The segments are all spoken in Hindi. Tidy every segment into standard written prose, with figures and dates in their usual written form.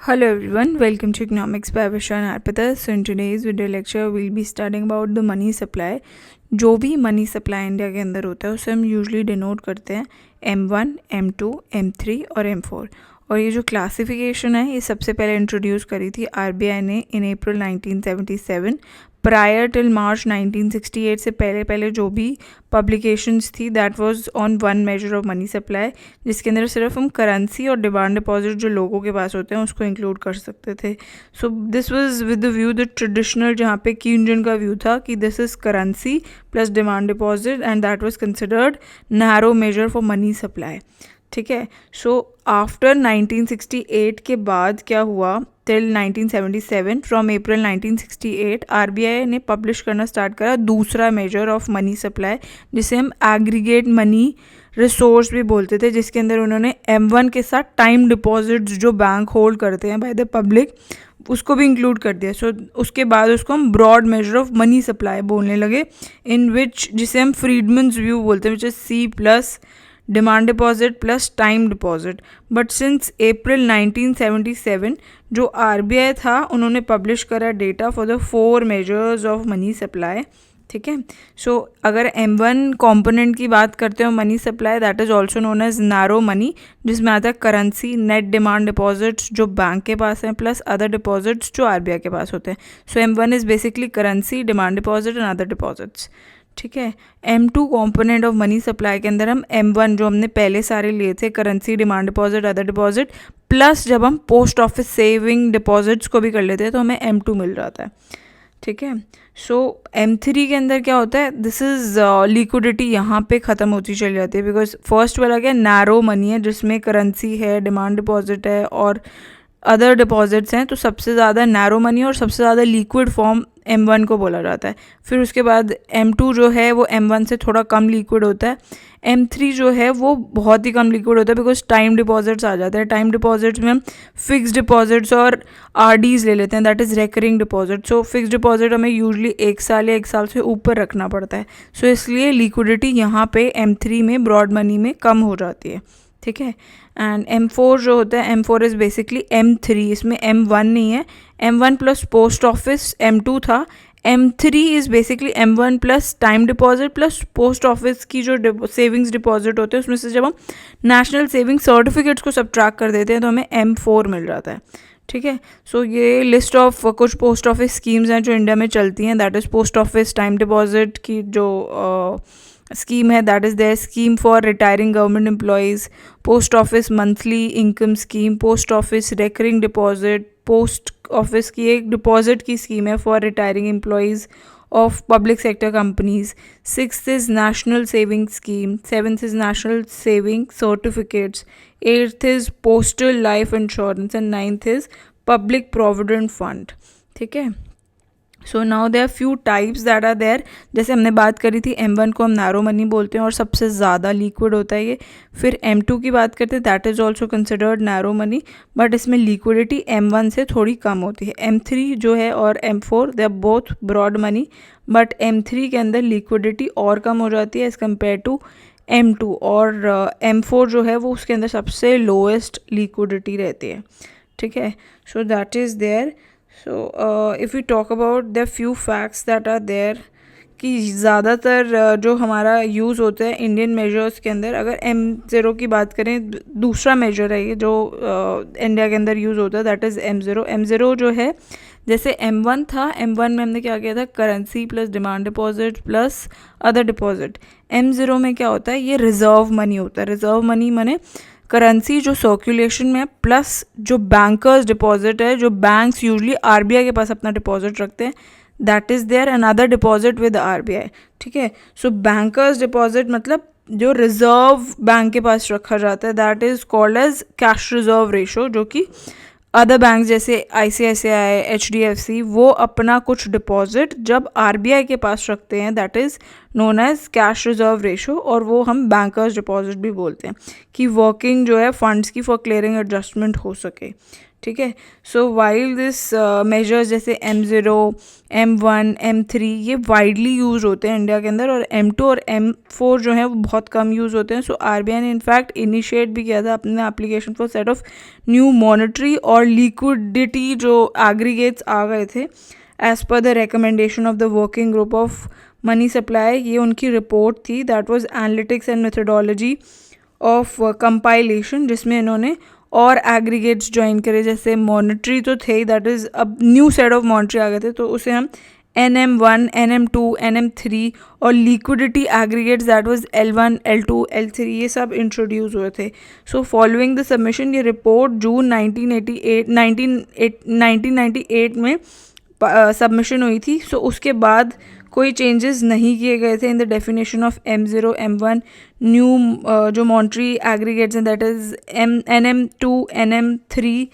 Hello everyone, welcome to Economics by Visha and Arpita. So in today's video lecture, we'll be studying about the money supply. जो भी मनी सप्लाई इंडिया के अंदर होता है उसे हम यूजली डिनोट करते हैं M1, M2, M3 और M4। और ये जो क्लासिफिकेशन है ये सबसे पहले इंट्रोड्यूस करी थी RBI ने इन अप्रैल 1977। प्रायर टिल मार्च 1968 से पहले जो भी पब्लिकेशंस थी that was on one major of money supply, जिसके अंदर सिर्फ हम करेंसी और डिमांड डिपॉजिट जो लोगों के पास होते हैं उसको इंक्लूड कर सकते थे। So this was with the view the traditional, जहाँ पे क्यूंजन का व्यू था कि this is currency plus demand deposit and that was considered narrow measure for money supply. ठीक है। सो आफ्टर 1968 के बाद क्या हुआ, टिल 1977, फ्रॉम अप्रैल 1968 आरबीआई ने पब्लिश करना स्टार्ट करा दूसरा मेजर ऑफ मनी सप्लाई, जिसे हम एग्रीगेट मनी रिसोर्स भी बोलते थे, जिसके अंदर उन्होंने M1 के साथ टाइम डिपॉजिट्स जो बैंक होल्ड करते हैं बाय द पब्लिक उसको भी इंक्लूड कर दिया। सो उसके बाद उसको हम broad measure of money supply बोलने लगे, इन विच जिसे हम फ्रीडमन्स व्यू बोलते हैं, which is C plus demand deposit plus time deposit. But since April 1977 जो आरबीआई था उन्होंने पब्लिश करा data for the 4 measures of money supply. ठीक है। सो अगर M1 कंपोनेंट की बात करते हो money supply, that is also known as narrow money, जिसमें आता है करेंसी, नेट डिमांड डिपॉजिट्स जो बैंक के पास हैं प्लस अदर डिपॉजिट्स जो आरबीआई के पास होते हैं। So M1 is basically currency, demand deposit and other deposits. ठीक है। M2 component of money supply के अंदर हम M1 जो हमने पहले सारे लिए थे, currency, demand deposit, other deposit, plus जब हम पोस्ट ऑफिस सेविंग डिपॉजिट्स को भी कर लेते हैं तो हमें M2 मिल जाता है। ठीक है। सो M3 के अंदर क्या होता है, दिस इज़ लिक्विडिटी यहाँ पे ख़त्म होती चली जाती है, बिकॉज फर्स्ट वाला क्या नैरो मनी है जिसमें करेंसी है, डिमांड डिपॉजिट है और अदर डिपॉजिट्स हैं, तो सबसे ज़्यादा नैरो मनी और सबसे ज़्यादा लिक्विड फॉर्म M1 को बोला जाता है। फिर उसके बाद M2 जो है वो M1 से थोड़ा कम लिक्विड होता है। M3 जो है वो बहुत ही कम लिक्विड होता है बिकॉज टाइम डिपॉजिट्स आ जाते हैं। टाइम डिपॉजिट्स में हम फिक्स डिपॉजिट्स और RDs ले लेते हैं, that is recurring deposit. So fix deposit हमें यूजली 1 साल या 1 साल से ऊपर रखना पड़ता है। सो इसलिए लिक्विडिटी यहाँ पे M3 में ब्रॉड मनी में कम हो जाती है। ठीक है। एंड M4 जो होता है, M4 इज़ बेसिकली M3, इसमें M1 नहीं है। M1 plus post office M2 था। M3 is basically M1 plus time deposit plus post office की जो सेविंग्स डिपॉजिट होते हैं उसमें से जब हम नेशनल सेविंग सर्टिफिकेट्स को सब्ट्रैक्ट कर देते हैं तो हमें M4 मिल जाता है। ठीक है। सो ये लिस्ट ऑफ कुछ पोस्ट ऑफिस स्कीम्स हैं जो इंडिया में चलती हैं, that is post office time deposit की जो स्कीम है, that is there scheme for retiring government employees, post office monthly income scheme, post office recurring deposit, post office की एक डिपॉजिट की स्कीम है for retiring employees of public sector companies. 6th is national saving scheme, 7th is national saving certificates, 8th is postal life insurance and 9th is public provident fund. ठीक है। So now there few types that are there. जैसे हमने बात करी थी M1 को हम नैरो मनी बोलते हैं और सबसे ज़्यादा लिक्विड होता है ये। फिर M2 की बात करते हैं, that is also considered narrow money, but इसमें लिक्विडिटी M1 से थोड़ी कम होती है। M3 जो है और M4 they are both broad money, but M3 के अंदर लिक्विडिटी और कम हो जाती है एज़ कम्पेयर टू M2, और M4 जो है वो उसके अंदर सबसे लोएस्ट लिक्विडिटी रहती है। ठीक है। So that is there. So if we talk about the few facts that are there, कि ज़्यादातर जो हमारा यूज़ होता है इंडियन मेजर्स के अंदर, अगर M0 की बात करें, दूसरा मेजर है ये जो इंडिया के अंदर यूज़ होता है, दैट इज़ M0। M0 जो है जैसे M1 था, M1 में हमने क्या किया था, currency plus demand deposit plus other deposit. M0 में क्या होता है, ये रिजर्व मनी होता है। रिजर्व मनी माने करेंसी जो सर्कुलेशन में है प्लस जो बैंकर्स डिपॉजिट है, जो बैंक्स यूजली आरबीआई के पास अपना डिपॉजिट रखते हैं, that is there another deposit with RBI. ठीक है। सो बैंकर्स डिपॉजिट मतलब जो रिजर्व बैंक के पास रखा जाता है, that is called as cash reserve ratio, जो कि अदर बैंक जैसे ICICI, HDFC वो अपना कुछ डिपॉजिट जब आरबीआई के पास रखते हैं, that is known as cash reserve ratio, और वो हम बैंकर्स डिपॉजिट भी बोलते हैं कि वर्किंग जो है फंड्स की फॉर क्लियरिंग एडजस्टमेंट हो सके। ठीक है। सो वाइल दिस मेजर्स जैसे M0, M1, M3 ये वाइडली यूज होते हैं इंडिया के अंदर, और M2 और M4 जो हैं वो बहुत कम यूज़ होते हैं। सो RBI ने इनफैक्ट इनिशिएट भी किया था अपने application for set of new monetary और लिक्विडिटी जो एग्रीगेट्स आ गए थे as per the recommendation of the working group of money supply. ये उनकी रिपोर्ट थी, that was analytics and methodology of compilation, जिसमें इन्होंने और एग्रीगेट्स ज्वाइन करे, जैसे मॉनेटरी तो थे, दैट इज़ अब न्यू सेट ऑफ मॉनेटरी आ गए थे, तो उसे हम NM1, NM2, NM3 और liquidity aggregates that was L1, L2, L3 ये सब इंट्रोड्यूस हुए थे। सो फॉलोइंग द सबमिशन ये रिपोर्ट जून 1998 में सबमिशन हुई थी। सो उसके बाद कोई चेंजेस नहीं किए गए थे in the definition of M0, M1 new जो मॉनेटरी एग्रीगेट्स हैं दैट इज़ NM2, NM3।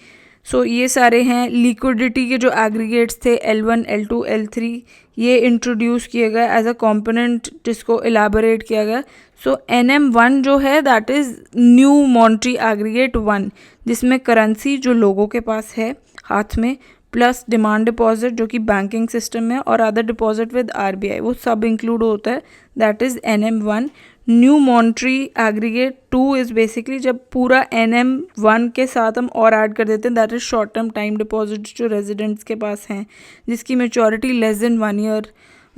सो ये सारे हैं। लिक्विडिटी के जो एग्रीगेट्स थे L1, L2, L3 ये इंट्रोड्यूस किए गए एज अ कॉम्पोनेंट जिसको एलाबोरेट किया गया। सो NM1 जो है that is new monetary aggregate 1, जिसमें करेंसी जो लोगों के पास है हाथ में प्लस डिमांड डिपॉजिट जो कि बैंकिंग सिस्टम में, और अदर डिपॉजिट विद RBI वो सब इंक्लूड होता है, that is NM1। New monetary aggregate 2 is basically जब पूरा NM1 के साथ हम और ऐड कर देते हैं, that is short term time deposits जो रेजिडेंट्स के पास हैं जिसकी मेचोरिटी लेस देन 1 ईयर,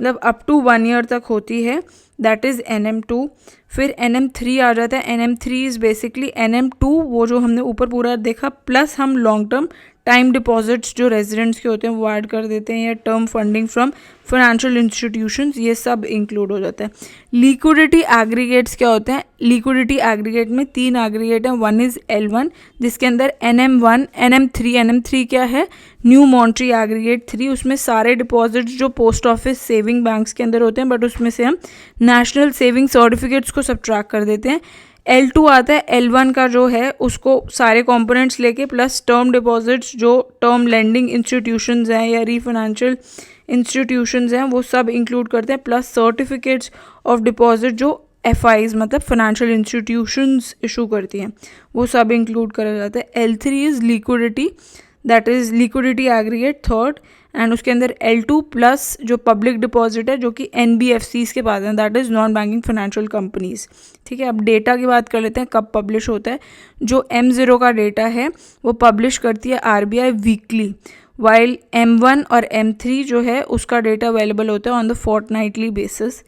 मतलब अप टू 1 ईयर तक होती है, दैट इज़ NM2। फिर NM3 आ जाता है। NM3 इज़ बेसिकली NM2 वो जो हमने ऊपर पूरा देखा, प्लस हम लॉन्ग टर्म टाइम डिपॉजिट्स जो रेजिडेंट्स के होते हैं वो ऐड कर देते हैं, या term funding from financial institutions ये सब इंक्लूड हो जाता है। लिक्विडिटी एग्रीगेट्स क्या होते हैं? लिक्विडिटी एग्रीगेट में 3 एग्रीगेट हैं। वन इज़ L1 जिसके अंदर NM1, NM3 क्या है? न्यू मॉनेटरी एग्रीगेट 3, उसमें सारे डिपॉजिट्स जो पोस्ट ऑफिस सेविंग बैंक्स के अंदर होते हैं, बट उसमें से हम नेशनल सेविंग सर्टिफिकेट्स को सब्ट्रैक्ट कर देते हैं। L2 आता है L1 का जो है उसको सारे कंपोनेंट्स लेके प्लस टर्म डिपॉजिट्स जो टर्म लेंडिंग इंस्टीट्यूशंस हैं या रीफाइनेंशियल इंस्टीट्यूशंस हैं वो सब इंक्लूड करते हैं, प्लस सर्टिफिकेट्स ऑफ डिपॉजिट जो FIs मतलब फाइनेंशियल इंस्टीट्यूशंस इशू करती हैं वो सब इंक्लूड करा जाता है। L3 is liquidity, that is liquidity aggregate third, and उसके अंदर L2 प्लस जो पब्लिक डिपॉजिट है जो कि NBFCs के पास है, that is non banking financial companies. ठीक है, अब डेटा की बात कर लेते हैं कब पब्लिश होता है। जो M0 का डेटा है वो पब्लिश करती है RBI वीकली, वाइल M1 और M3 जो है उसका डेटा अवेलेबल होता है on the fortnightly basis.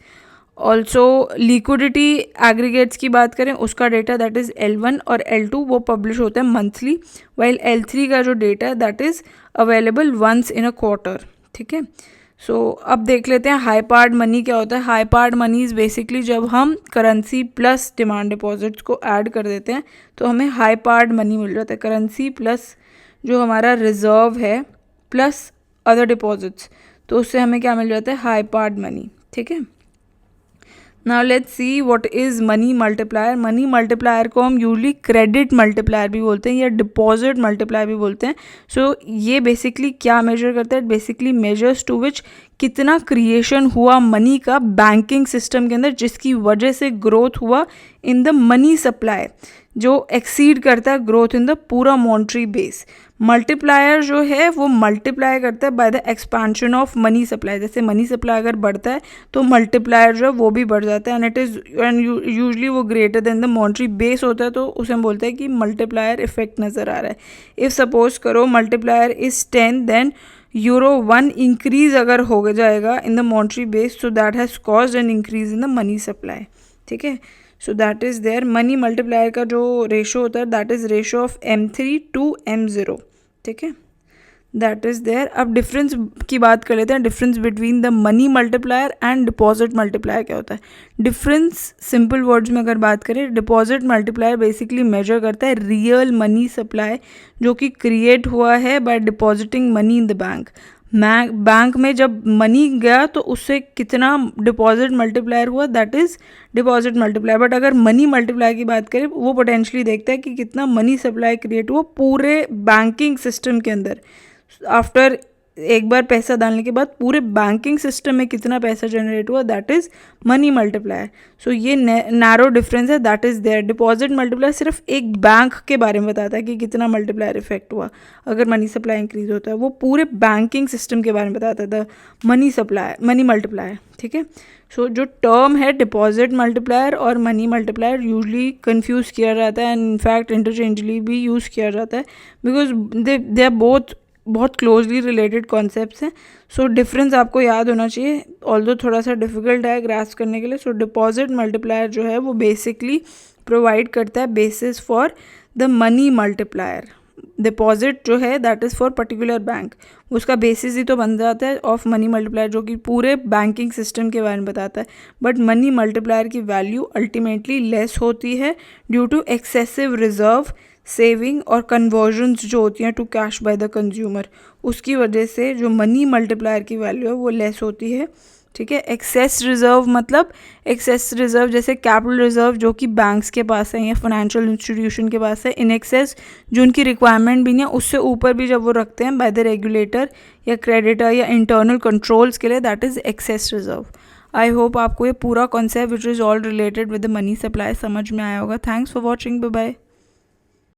Also liquidity aggregates की बात करें उसका डेटा दैट इज़ L1 और L2 वो पब्लिश होता है मंथली, वाइल L3 का जो डेटा है that is available once in a quarter. ठीक है, सो अब देख लेते हैं हाई पार्ड मनी क्या होता है। High powered money is basically जब हम करेंसी प्लस डिमांड डिपॉजिट्स को ऐड कर देते हैं तो हमें हाई पार्ड मनी मिल जाता है। करेंसी प्लस जो हमारा रिजर्व है प्लस अदर डिपॉजिट्स, तो उससे हमें क्या मिल जाता है? High powered money. ठीक है, now let's see what is money multiplier. Money multiplier को हम यूजली क्रेडिट मल्टीप्लायर भी बोलते हैं या डिपॉजिट मल्टीप्लायर भी बोलते हैं। सो ये बेसिकली क्या मेजर करता है? बेसिकली मेजर्स टू विच कितना क्रिएशन हुआ मनी का बैंकिंग सिस्टम के अंदर जिसकी वजह से ग्रोथ हुआ इन द मनी सप्लाई, जो एक्सीड करता है ग्रोथ इन द पूरा मॉनेटरी बेस। मल्टीप्लायर जो है वो मल्टीप्लाई करता है by the expansion of money supply. जैसे मनी सप्लाई अगर बढ़ता है तो मल्टीप्लायर जो है वो भी बढ़ जाता है, and it is and usually वो greater than the monetary base होता है, तो उसे हम बोलते हैं कि मल्टीप्लायर इफेक्ट नज़र आ रहा है। इफ़ सपोज करो मल्टीप्लायर इज़ 10 देन €1 इंक्रीज अगर हो जाएगा in the monetary base, so that has caused an increase in the money supply. ठीक है, so that is there. Money multiplier का जो रेशो होता है that is ratio of M3 to M0। ठीक है, दैट इज़ देयर। अब डिफरेंस की बात कर लेते हैं, difference between the money multiplier and deposit multiplier क्या होता है। डिफरेंस सिंपल वर्ड्स में अगर बात करें, डिपॉजिट मल्टीप्लायर बेसिकली मेजर करता है रियल मनी सप्लाई जो कि क्रिएट हुआ है by depositing money in the bank. Bank में जब मनी गया तो उससे कितना डिपॉजिट मल्टीप्लायर हुआ, that is deposit multiplier. But अगर मनी मल्टीप्लायर की बात करें वो पोटेंशियली देखता है कि कितना मनी सप्लाई क्रिएट हुआ पूरे बैंकिंग सिस्टम के अंदर आफ्टर एक बार पैसा डालने के बाद पूरे बैंकिंग सिस्टम में कितना पैसा जनरेट हुआ, that is money multiplier. So ये नैरो डिफरेंस है, that is there. Deposit multiplier सिर्फ एक बैंक के बारे में बताता है कि कितना मल्टीप्लायर इफेक्ट हुआ अगर मनी सप्लाई इंक्रीज होता है. वो पूरे बैंकिंग सिस्टम के बारे में बताता है, द मनी मल्टीप्लायर. ठीक है. सो जो टर्म है डिपॉजिट मल्टीप्लायर और मनी मल्टीप्लायर यूजली कंफ्यूज किया जाता है, एंड इनफैक्ट इंटरचेंजली भी यूज़ किया जाता है, बिकॉज दे आर बोथ बहुत क्लोजली रिलेटेड कॉन्सेप्ट्स हैं. सो डिफरेंस आपको याद होना चाहिए, ऑल्दो थोड़ा सा डिफिकल्ट है ग्रास्प करने के लिए. सो डिपॉजिट मल्टीप्लायर जो है वो बेसिकली प्रोवाइड करता है basis for the money multiplier. Deposit जो है that is for particular bank, उसका बेसिस ही तो बन जाता है ऑफ मनी मल्टीप्लायर, जो कि पूरे बैंकिंग सिस्टम के बारे में बताता है. बट मनी मल्टीप्लायर की वैल्यू अल्टीमेटली लेस होती है due to excessive reserve, saving और कन्वर्जन्स जो होती हैं to cash by the consumer. उसकी वजह से जो मनी मल्टीप्लायर की वैल्यू है वो लेस होती है. ठीक है. एक्सेस रिजर्व मतलब एक्सेस रिजर्व जैसे कैपिटल रिजर्व जो कि बैंक्स के पास है या फाइनेंशियल इंस्टीट्यूशन के पास है. इन एक्सेस जो उनकी रिक्वायरमेंट भी नहीं है उससे ऊपर भी जब वो रखते हैं बाय द रेगुलेटर या क्रेडिटर या इंटरनल कंट्रोल्स के लिए, that is excess reserve. I hope आपको ये पूरा concept which is all related with the money supply समझ में आया होगा. Thanks for watching. Bye bye.